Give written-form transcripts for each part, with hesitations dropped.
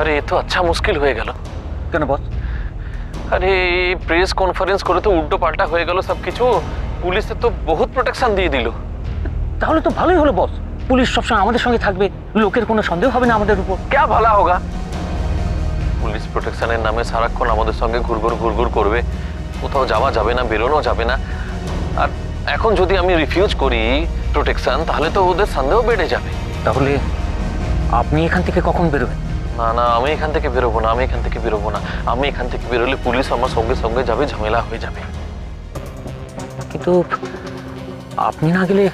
আরে এ তো আচ্ছা মুশকিল হয়ে গেল। কেন বস? আরে প্রেস কনফারেন্স করে তো উল্টো পাল্টা হয়ে গেল সবকিছু। পুলিশে তো বহুত প্রোটেকশন দিয়ে দিল। তাহলে তো ভালোই হলো বস, পুলিশ সবসময় আমাদের সঙ্গে থাকবে, লোকের কোনো সন্দেহ হবে না আমাদের উপর। क्या भला होगा? পুলিশ প্রোটেকশনের নামে সারাক্ষণ আমাদের সঙ্গে ঘুরঘুর করবে, কোথাও যাওয়া যাবে না, বেরোনো যাবে না। আর এখন যদি আমি রিফিউজ করি প্রোটেকশন, তাহলে তো ওদের সন্দেহ বেড়ে যাবে। তাহলে আপনি এখান থেকে কখন বেরোবেন? না না, আমি এখান থেকে বেরোবো না, আমি এখান থেকে বেরোবো না। আমি এখান থেকে বেরোলে পুলিশ আমার সঙ্গে সঙ্গে যাবে, ঝামেলা হয়ে যাবে। কিন্তু আপনি না গেলে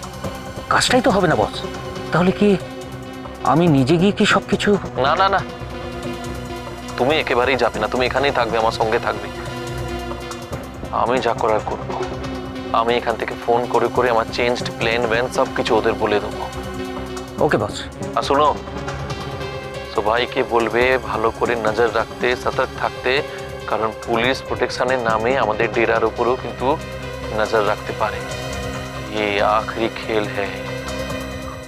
কাজটাই তো হবে না বস। তাহলে কি আমি নিজে গিয়ে কি সবকিছু? না না না, তুমি একেবারেই যাবে না, তুমি এখানেই থাকবে, আমার সঙ্গে থাকবে। আমি যা করার করবো। আমি এখান থেকে ফোন করে করে আমার চেঞ্জড প্ল্যান ভ্যান সব কিছু ওদের বলে দেবো। ওকে বস। আর শোনো, সবাইকে বলবে ভালো করে নজর রাখতে, সতর্ক থাকতে, কারণ পুলিশ প্রোটেকশনের নামে আমাদের ডেরার উপরেও কিন্তু নজর রাখতে পারে। ये आखिरी खेल है।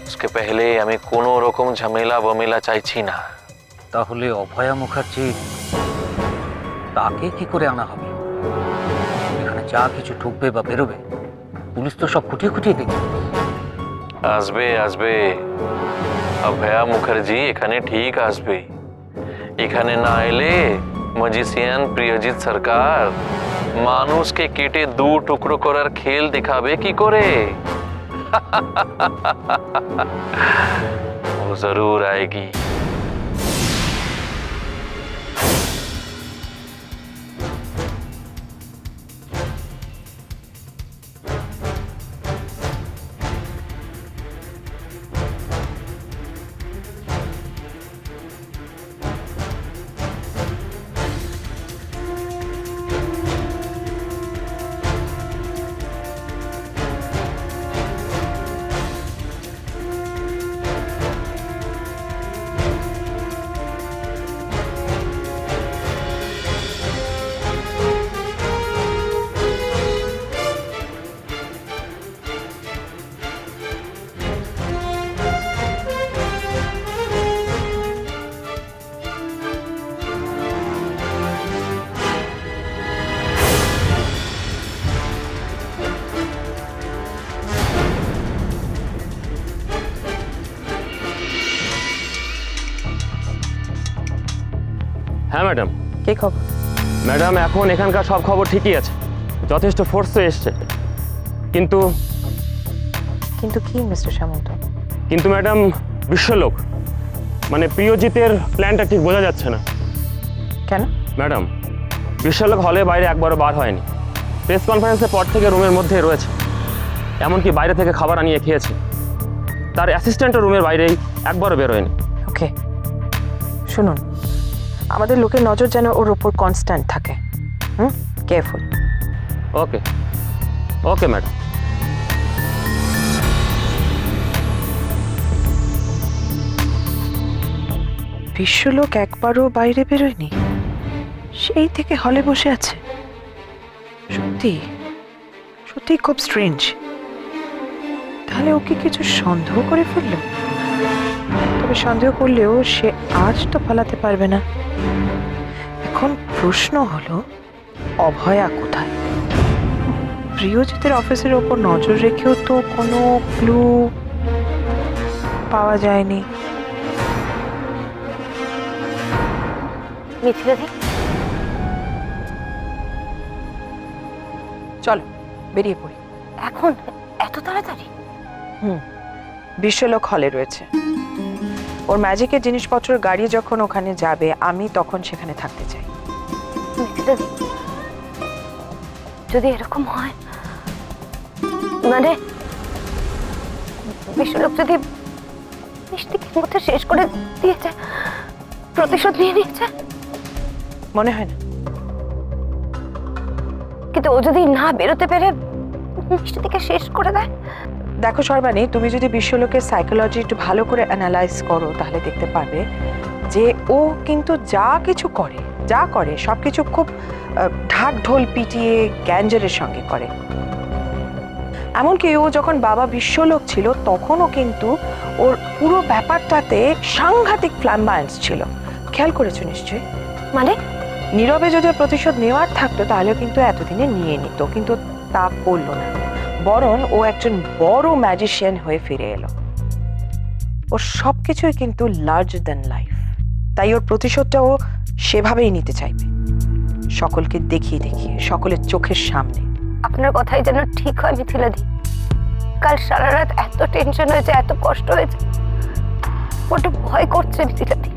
उसके पहले আমি কোনো রকম ঝামেলা বমেলা চাইছি না। তাহলে অভয়া মুখার্জি তাকে কি করে আনা হবে? এখানে যা কিছু ঢুকবে বা বেরোবে পুলিশ তো সব খুঁটিয়ে খুঁটিয়ে দেখবে। আসবে আসবে, অভয়া মুখার্জি এখানে ঠিক আসবে। এখানে না এলে ম্যাজিশিয়ান প্রিয়জিৎ সরকার মানুষকে কেটে দু টুকরো করার খেল দেখাবে কি করে? वो जरूर आएगी। হ্যাঁ ম্যাডাম। কি খবর? ম্যাডাম এখন এখানকার সব খবর ঠিকই আছে, যথেষ্ট ফোর্সে এসছে। কিন্তু কিন্তু কি মিস্টার সামন্ত? কিন্তু ম্যাডাম বিশ্বলোক মানে প্রিয়জিতের প্ল্যানটা ঠিক বোঝা যাচ্ছে না। কেন? ম্যাডাম বিশ্বলোক হলে বাইরে একবারও বার হয়নি, প্রেস কনফারেন্সের পর থেকে রুমের মধ্যে রয়েছে, এমনকি বাইরে থেকে খাবার আনিয়ে খেয়েছে। তার অ্যাসিস্ট্যান্টও রুমের বাইরেই একবারও বেরোয়নি। ওকে শুনুন, আমাদের লোকের নজর যেন ওর ওপর কনস্ট্যান্ট থাকে। কেয়ারফুল। ওকে ওকে ম্যাডাম। বিশ্বলোক একবারও বাইরে বেরোয়নি, সেই থেকে হলে বসে আছে। সত্যি সত্যি খুব স্ট্রেঞ্জ। তাহলে ওকে কিছু সন্দেহ করে ফেললো? তবে সন্দেহ করলেও সে আজ তো পালাতে পারবে না। এখন প্রশ্ন হলো অভয়া কোথায়? প্রিয়জিতের অফিসের ওপর নজর রেখেও তো কোনো ক্লু পাওয়া যায়নি। মিথিলাদি, চলো বেরিয়ে পড়ি। এখন এত তাড়াতাড়ি? বিশ্বলোক হলে রয়েছে, ওর ম্যাজিকের জিনিসপত্র গাড়ি যখন ওখানে যাবে আমি তখন সেখানে থাকতে চাই। মিথিলাদি, যদি এরকম হয়, মানে বিশ্বলোক যদি মিষ্টিকে মধ্যে শেষ করে দিয়েছে, প্রতিশোধ নিয়ে নিয়েছে, মনে হয় না। কিন্তু ও যদি না বেরোতে পেরে মিষ্টিকে শেষ করে দেয়? দেখো সর্বাণী, তুমি যদি বিশ্বলোকের সাইকোলজি একটু ভালো করে অ্যানালাইজ করো তাহলে দেখতে পারবে যে ও কিন্তু যা কিছু করে যা করে সবকিছু খুব ঢাক ঢোল পিটিয়ে গ্যাঞ্জারের সঙ্গে করে। এমনকি ও যখন বাবা বিশ্বলোক ছিল তখনও কিন্তু ওর পুরো ব্যাপারটাতে সাংঘাতিক ফ্ল্যাম্বায়েন্স ছিল। খেয়াল করেছো নিশ্চয়ই। মানে নীরবে যদি ওর প্রতিশোধ নেওয়ার থাকতো তাহলে কিন্তু এতদিনে নিয়ে নিত, কিন্তু তা করলো না। বরং ও একজন বড় ম্যাজিশিয়ান হয়ে ফিরে এলো। ওর সবকিছুই কিন্তু লার্জার দ্যান লাইফ, তাই ওর প্রতিশোধটা ও সেভাবেই নিতে চাইবে, সকলকে দেখিয়ে দেখিয়ে, সকলের চোখের সামনে। আপনার কথাই যেন ঠিক হয় মিথিলাদি। কাল সারা রাত এত টেনশন হয়েছে, এত কষ্ট হয়েছে, বড্ড ভয় করছে মিথিলাদি।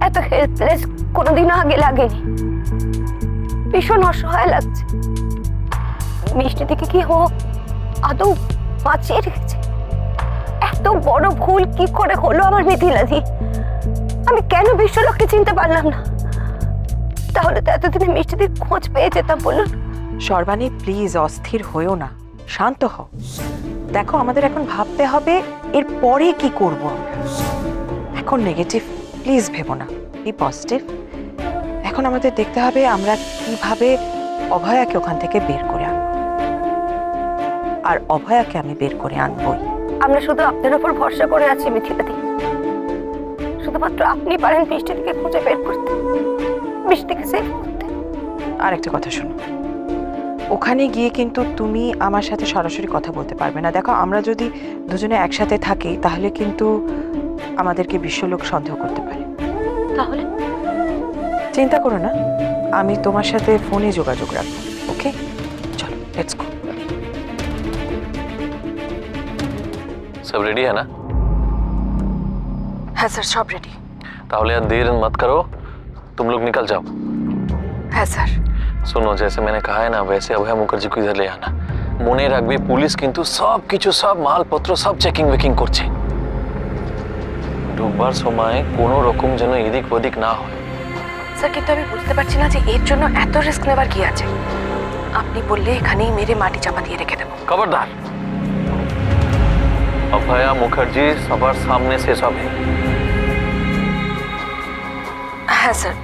এত হেল্পলেস কোনোদিনও আগে লাগেনি, ভীষণ অসহায় লাগছে। মিষ্টি দিকে কি ও আদৌ বাঁচিয়ে রেখেছে? এত বড় ভুল কি করে হলো আমার মিথিলাদি? আমি কেন বিশ্বলোককে চিনতে পারলাম না? তাহলে তো এতদিনে মিষ্টিদির খোঁজ পেয়ে যেতাম। বলুন সর্বাণী, প্লিজ অস্থির হয়েও না, শান্ত হও। দেখো, আমাদের এখন ভাবতে হবে এর পরে কি করব আমরা। এখন নেগেটিভ প্লিজ ভেবো না, বি পজিটিভ। এখন আমাদের দেখতে হবে আমরা কিভাবে অভয়াকে ওখান থেকে বের করে আনবো, আর অভয়াকে আমি বের করে আনবই। আমরা শুধু আপনার উপর ভরসা করে আছি মিথিলাদি। শুধুমাত্র আপনি পারেন মিষ্টিদিকে খুঁজে বের করতে, মিষ্টিকে সেভ করতে। আর একটা কথা শোনো, ওখানে গিয়ে কিন্তু তুমি আমার সাথে সরাসরি কথা বলতে পারবে না। দেখো, আমরা যদি দুজনে একসাথে থাকি তাহলে কিন্তু আমাদেরকে বিশ্বলোক সন্দেহ করতে পারে। তাহলে চিন্তা করো না, আমি তোমার সাথে ফোনে যোগাযোগ রাখবো। ওকে, চলো লেটস গো। सब रेडी है ना? হ্যাঁ স্যার, সব রেডি। ताहले यार देर मत करो, तुम लोग निकल जाओ। হ্যাঁ স্যার। सुनो, जैसे मैंने कहा है ना, वैसे अभय मुखर्जी को इधर ले आना। মনে রাখবে, পুলিশ কিন্তু সব কিছু, সব মালপত্র সব চেকিং ওয়েকিং করছে। ঢুকবার সময় কোনো রকম যেন এদিক ওদিক না হয়। স্যার, কিন্তু আমি বুঝতে পারছি না যে এর জন্য এত রিস্ক নেবার কি আছে। আপনি বললে এখানেই মেরে মাটি চাপা দিয়ে রেখে দেবো। खबरदार, अभया मुखर्जी सবার सामने শেষ হবে। হ্যাঁ স্যার,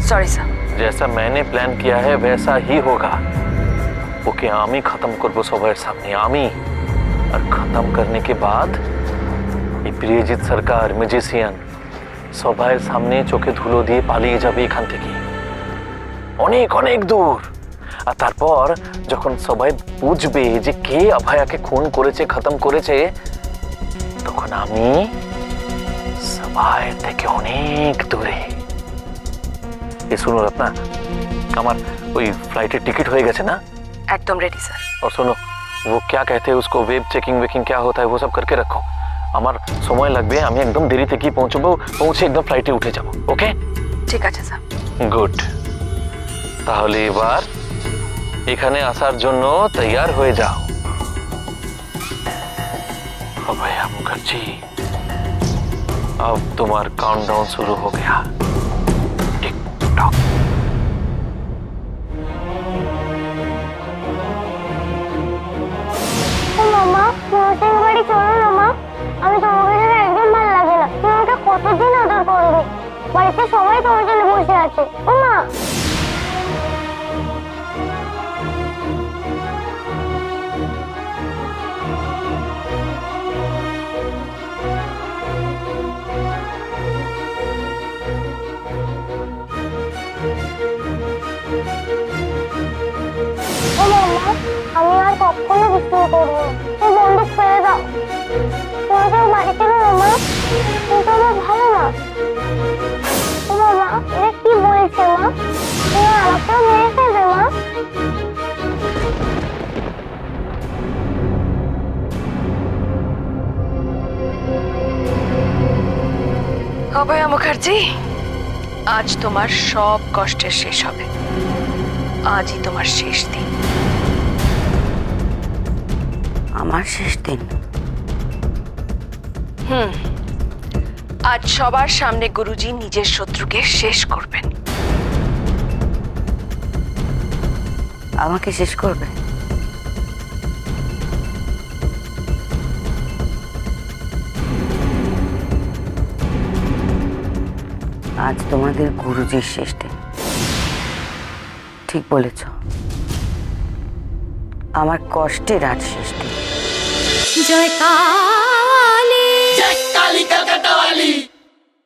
সরি স্যার। जैसा मैंने प्लान किया है वैसा ही होगा। ओके, आमी खत्म करबो सबार सामने, आमी। और खत्म करने के बाद ये प्रियजित सरकार ম্যাজিশিয়ান সবার সামনে চোখে ধুলো দিয়ে পালিয়ে যাবে এখান থেকে অনেক অনেক দূর। আর তারপর যখন সবাই বুঝবে যে কে অভয়াকে খুন করেছে, খতম করেছে, তখন আমি সবাই থেকে অনেক দূরে। ये सुनो रत्ना, আমার ওই ফ্লাইটের টিকিট হয়ে গেছে না? একদম রেডি স্যার। और सुनो, वो क्या कहते हैं उसको, वेब चेकिंग वेकिंग क्या होता है, वो सब करके रखो। আমার সময় লাগবে, আমি একদম দেরিতে কি পৌঁছবো, পৌঁছে একদম ফ্লাইটে উঠে যাব। ওকে, ঠিক আছে স্যার। গুড। তাহলে এবার এখানে আসার জন্য তৈয়ার হয়ে যাও। अभया मुखर्जी, अब तुम्हारा काउंटडाउन शुरू हो गया। Tick tock. মামা, মৌসুমী বাড়ি চলো না মা। আমি তোমাকে ছাড়া একদম ভালো লাগে না। তুমি আমাকে কতদিন আদর করবে? বাড়িতে সবাই তোমার জন্য বসে আছে। ও মা, ও মামা, আমি আর কখনো বিস্কুট করবো না। তুমি বন্দুক ফেলে দাও। তুমি কেউ বাড়ি চলো না মা, তুমি তো আমার ভালো না। ও মামা, এটা কি বলছে মা? তুমি আমাকেও মেরে ফেলবে মা? অভয়া মুখার্জি, আজ তোমার সব কষ্টের শেষ হবে। আজই তোমার শেষ দিন। আমার শেষ দিন? আজ সবার সামনে গুরুজি নিজের শত্রুকে শেষ করবেন। আমাকে শেষ করবে? আজ তোমাদের গুরুজির শেষ দিন। ঠিক বলেছ, আমার কষ্টের আজ শেষ দিন। জয় কালী, জয় কালী কলকাতা वाली।